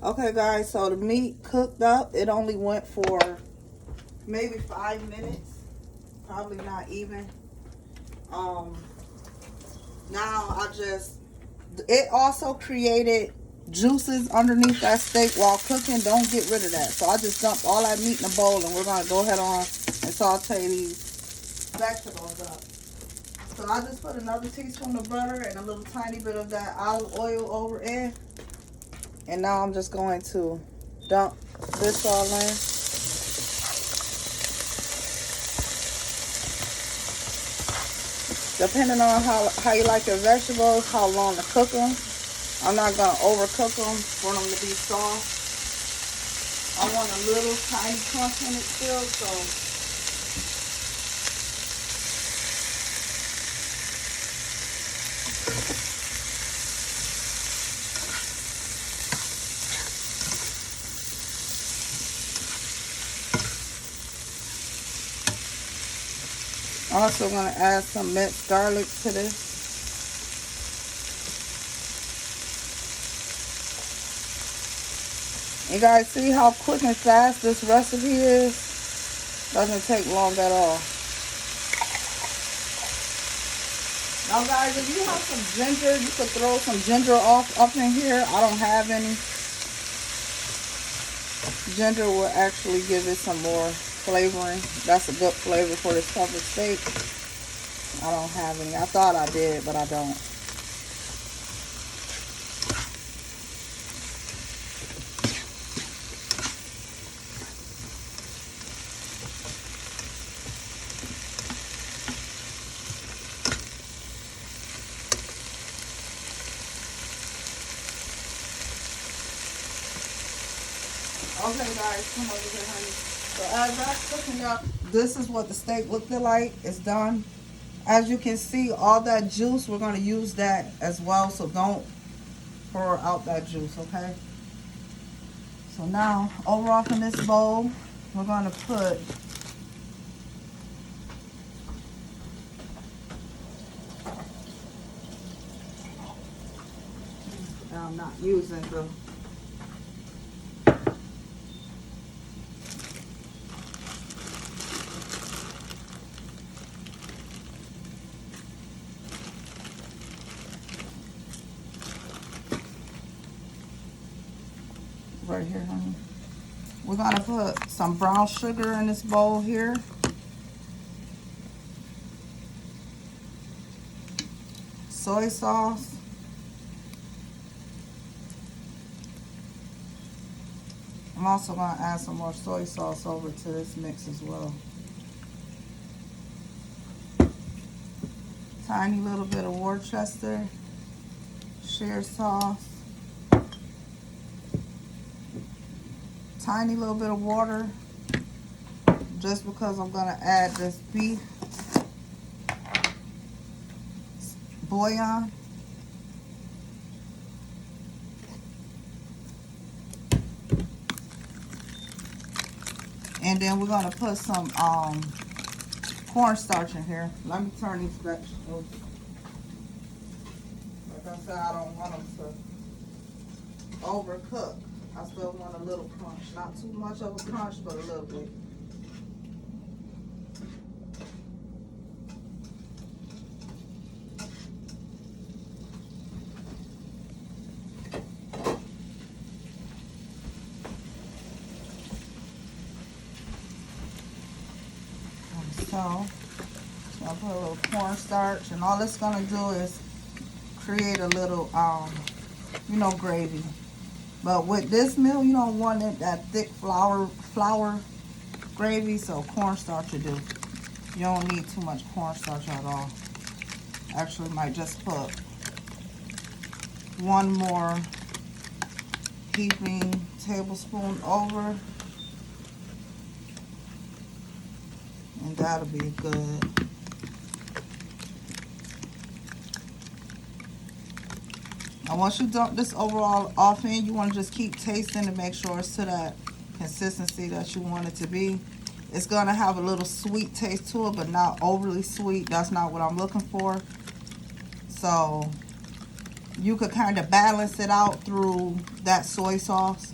Okay, guys, so the meat cooked up. It only went for maybe 5 minutes. Probably not even. Now it also created juices underneath that steak while cooking. Don't get rid of that. So I just dumped all that meat in a bowl, and we're going to go ahead on and saute these vegetables up. So I just put another teaspoon of butter and a little tiny bit of that olive oil over in. And now I'm just going to dump this all in. Depending on how you like your vegetables, how long to cook them. I'm not going to overcook them for them to be soft. I want a little tiny crunch in it still, so I'm also going to add some minced garlic to this. You guys see how quick and fast this recipe is? Doesn't take long at all. Now guys, if you have some ginger, you could throw some ginger up in here. I don't have any. Ginger will actually give it some more flavoring. That's a good flavor for this covered steak. I don't have any. I thought I did, but I don't. Okay guys, come over here, honey. So as that's cooking up, this is what the steak looked like. It's done. As you can see, all that juice, we're going to use that as well. So don't pour out that juice, okay? So now, over off in this bowl, we're going to put now I'm not using the right here, honey. We're going to put some brown sugar in this bowl here. Soy sauce. I'm also going to add some more soy sauce over to this mix as well. Tiny little bit of Worcester share sauce. Tiny little bit of water, just because I'm going to add this beef bouillon. And then we're going to put some cornstarch in here. Let me turn these vegetables. Like I said, I don't want them to overcook. I still want a little crunch. Not too much of a crunch, but a little bit. So, I'll put a little cornstarch, and all it's gonna do is create a little, gravy. But with this meal, you don't want it that thick flour gravy, so cornstarch you do. You don't need too much cornstarch at all. Actually, might just put one more heaping tablespoon over, and that'll be good. And once you dump this overall off in, you want to just keep tasting to make sure it's to that consistency that you want it to be. It's going to have a little sweet taste to it, but not overly sweet. That's not what I'm looking for. So you could kind of balance it out through that soy sauce.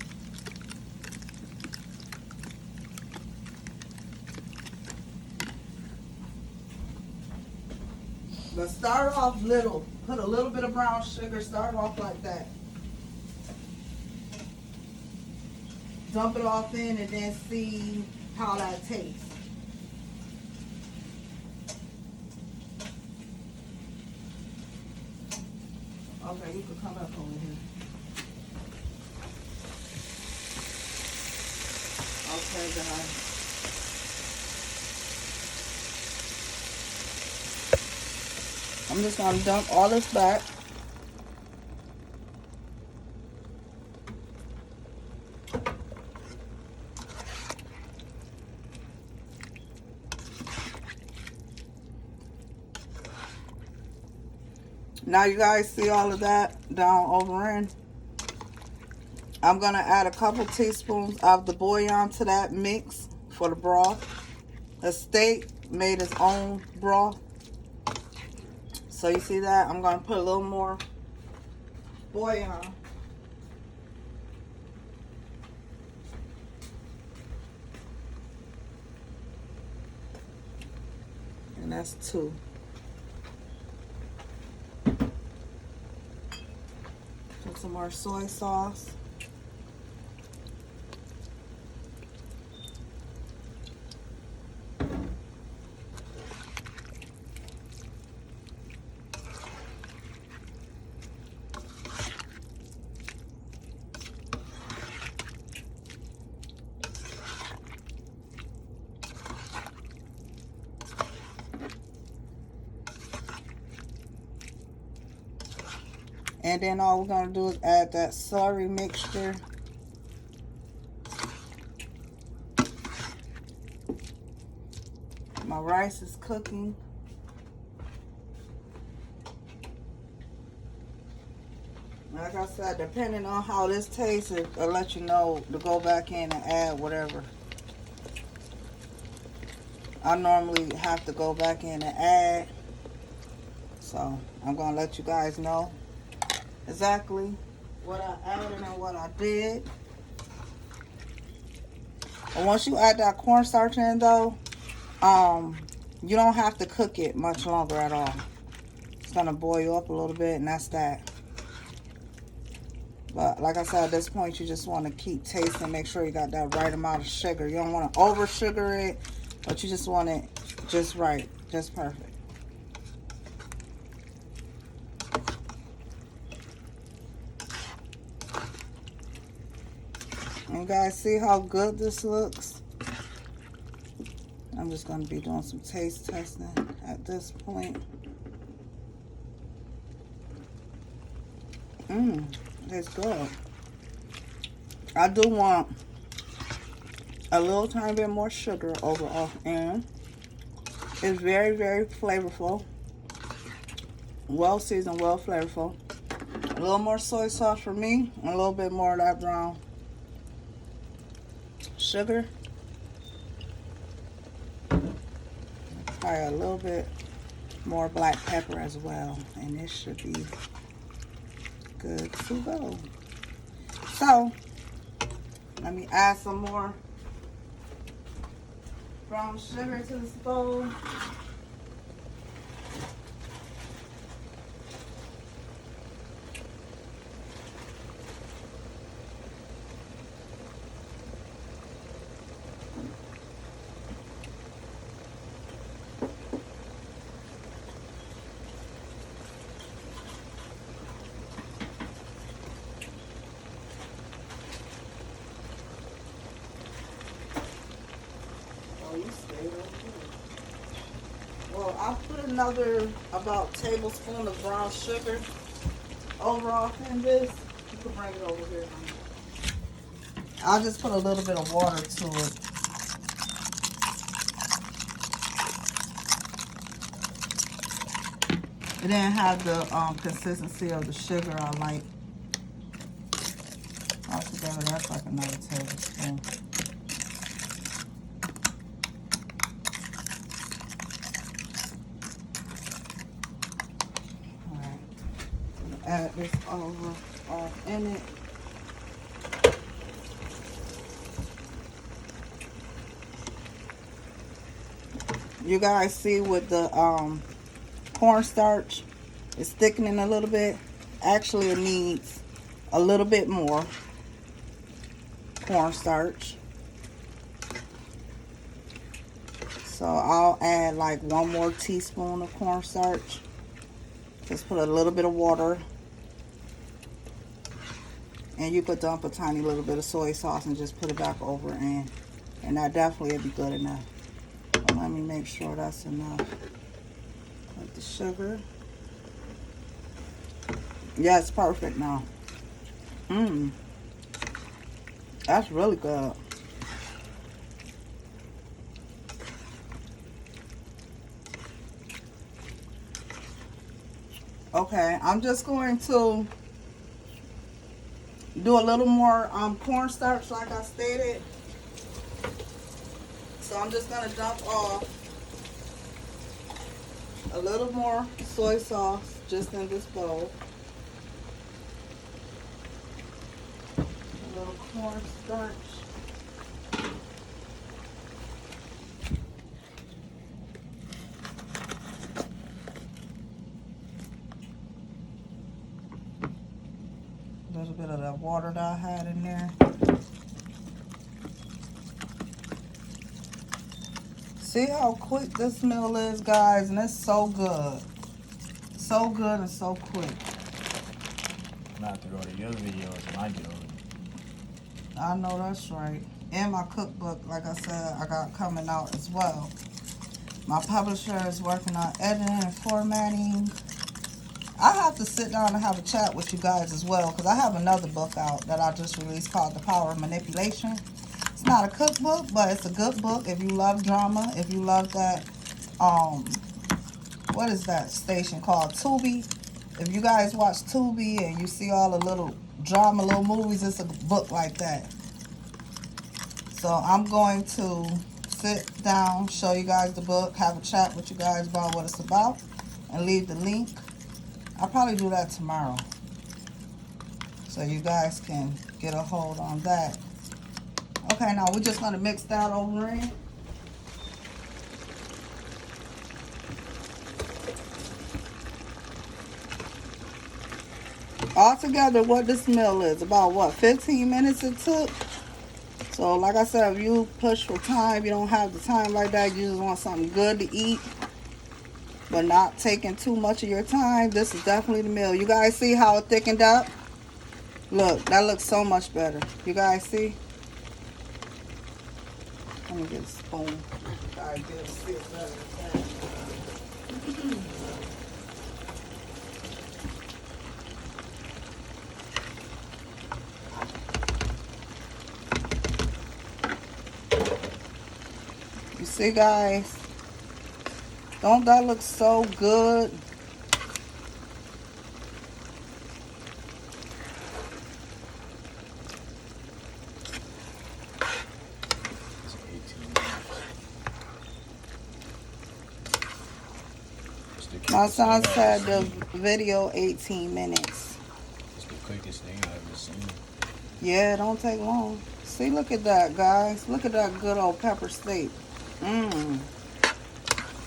But start off little. Put a little bit of brown sugar. Start off like that. Dump it off in and then see how that tastes. Okay, you can come up over here. Okay, guys. I'm just going to dump all this back. Now you guys see all of that down over in. I'm going to add a couple teaspoons of the bouillon to that mix for the broth. The steak made its own broth. So you see that? I'm going to put a little more bouillon. And that's 2. Put some more soy sauce. And then all we're going to do is add that slurry mixture. My rice is cooking. Like I said, depending on how this tastes, it'll let you know to go back in and add whatever. I normally have to go back in and add. So I'm going to let you guys know exactly what I added and what I did. And once you add that cornstarch in though, you don't have to cook it much longer at all. It's gonna boil up a little bit and that's that. But like I said, at this point you just want to keep tasting, make sure you got that right amount of sugar. You don't want to over sugar it, but you just want it just right, just perfect. You guys see how good this looks? I'm just going to be doing some taste testing at this point. It's good. I do want a little tiny bit more sugar over off in. It's very, very flavorful. Well seasoned, well flavorful. A little more soy sauce for me, and a little bit more of that brown sugar. Probably a little bit more black pepper as well, and this should be good to go. So let me add some more brown sugar to this bowl. Well, I'll put another about tablespoon of brown sugar over off in this. You can bring it over here. I'll just put a little bit of water to it. It didn't have the consistency of the sugar I like. Altogether, that's like another tablespoon. add this over off in it. You guys see with the cornstarch, it's thickening a little bit. Actually, it needs a little bit more cornstarch. So I'll add like 1 more teaspoon of cornstarch. Just put a little bit of water. And you could dump a tiny little bit of soy sauce and just put it back over in. And that definitely would be good enough. But let me make sure that's enough. Like the sugar. Yeah, it's perfect now. That's really good. Okay, I'm just going to do a little more cornstarch like I stated. So I'm just going to dump off a little more soy sauce just in this bowl. A little cornstarch. A little bit of that water that I had in there. See how quick this meal is, guys, and it's so good. So good and so quick. I'm gonna have to go to your videos and I do it. I know that's right. And my cookbook, like I said, I got coming out as well. My publisher is working on editing and formatting. I have to sit down and have a chat with you guys as well, because I have another book out that I just released called The Power of Manipulation. It's not a cookbook, but it's a good book if you love drama, if you love that, what is that station called? Tubi. If you guys watch Tubi and you see all the little drama, little movies, it's a book like that. So I'm going to sit down, show you guys the book, have a chat with you guys about what it's about, and leave the link. I'll probably do that tomorrow, so you guys can get a hold on that. Okay, now we're just going to mix that over in. Altogether, what this meal is, about what, 15 minutes it took? So, like I said, if you push for time, you don't have the time like that, you just want something good to eat, but not taking too much of your time, this is definitely the meal. You guys see how it thickened up? Look, that looks so much better. You guys see? Let me get a spoon. Gotta get a stick better than that. You see, guys? Don't that look so good? My son said the video 18 minutes. It's the quickest thing I've ever seen. Yeah, it don't take long. See, look at that, guys. Look at that good old pepper steak. And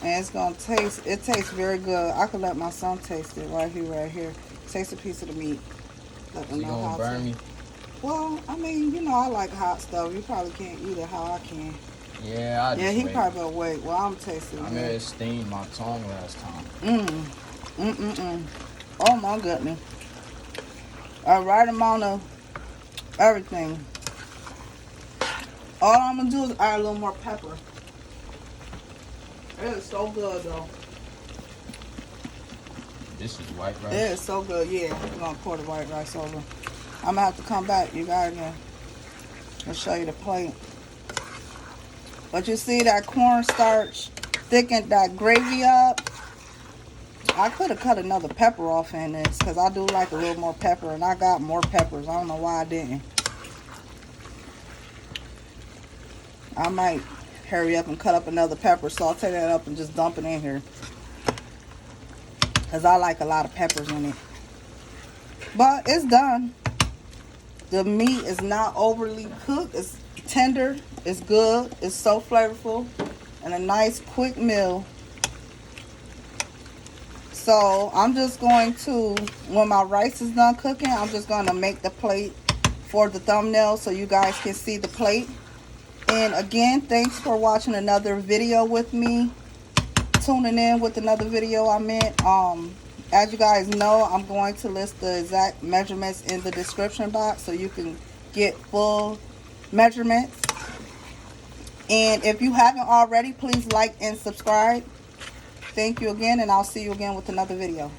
it's gonna taste, it tastes very good. I could let my son taste it right here. Taste a piece of the meat. Let them know how to burn me. Well, I mean, you know, I like hot stuff. You probably can't eat it how I can. Yeah, he probably will wait. Well, I'm tasting it. I mean, it stained my tongue last time. Oh my goodness. A right amount of everything. All I'm gonna do is add a little more pepper. It is so good though. This is white rice? It is so good, yeah. We're gonna pour the white rice over. I'm gonna have to come back, you guys, and show you the plate. But you see that cornstarch thickened that gravy up. I could have cut another pepper off in this because I do like a little more pepper, and I got more peppers. I don't know why I didn't. I might hurry up and cut up another pepper, saute that up and just dump it in here because I like a lot of peppers in it. But it's done. The meat is not overly cooked. It's tender. It's good. It's so flavorful. And a nice quick meal. So I'm just going to, when my rice is done cooking, I'm just going to make the plate for the thumbnail so you guys can see the plate. And again, thanks for watching another video with me. Tuning in with another video I meant. As you guys know, I'm going to list the exact measurements in the description box so you can get full measurements. And if you haven't already, please like and subscribe. Thank you again, and I'll see you again with another video.